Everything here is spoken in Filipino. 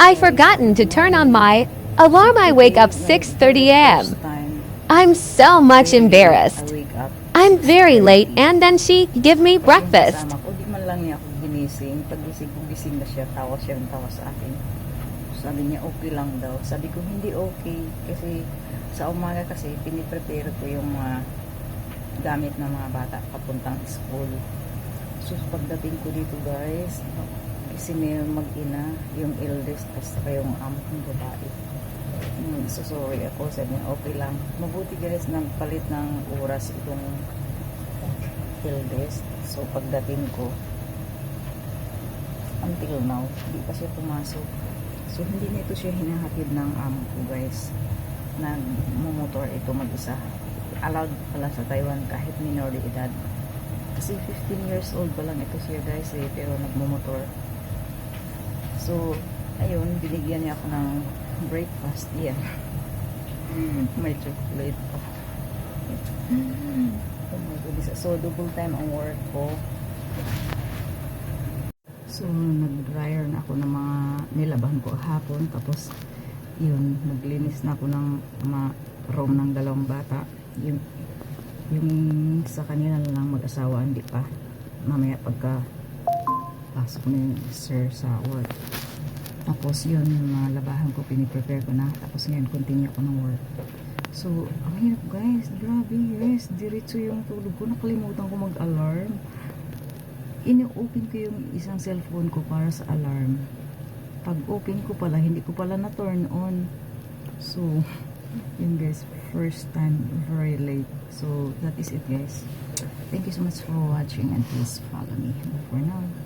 I forgotten to turn on my alarm. I wake up 6:30 a.m. First time, I'm so much I embarrassed. wake up. I'm very late and then she give me breakfast. Kasama ko, di man lang niya ako ginising. Pagising ko, gising na siya. Tawa siya ng tawa sa akin. Sabi niya, okay lang daw. Sabi ko, hindi okay. Kasi sa umaga kasi, piniprepare ko yung mga gamit ng mga bata papuntang school. So, pagdating ko dito guys, gising na yung mag-ina, yung eldest, tapos yung amo kong babae. So sorry ako, sabi niya, okay lang. Mabuti guys, nagpalit ng oras itong eldest. So, pagdating ko, until now, hindi pa siya pumasok. So, hindi na ito siya hinahatid ng amo ko guys. Nagmumotor ito mag-isa. Allowed pala sa Taiwan kahit minor de edad. Kasi 15 years old pa lang ito siya guys eh, pero nagmumotor. So, ayun, binigyan niya ako ng breakfast. Yan. May chocolate pa. Oh my goodness. So, double time ang work ko. So, nag-dryer na ako ng mga nilaban ko hapon. Tapos, yun, naglinis na ako ng mga room ng dalawang bata. Yung sa kanila na lang mag-asawa, hindi pa. Mamaya pagka pasok na yung sir sa work. Tapos yun, yung mga labahan ko, piniprepare ko na. Tapos ngayon, continue ako ng work. So, ang hirap guys. Grabe guys. Diretso yung tulog ko. Nakalimutan ko mag-alarm. Ini-open ko yung isang cellphone ko para sa alarm. Pag open ko pala, hindi ko pala na-turn on. So, yun guys. First time, very late. So, that is it guys. Thank you so much for watching and please follow me. For now.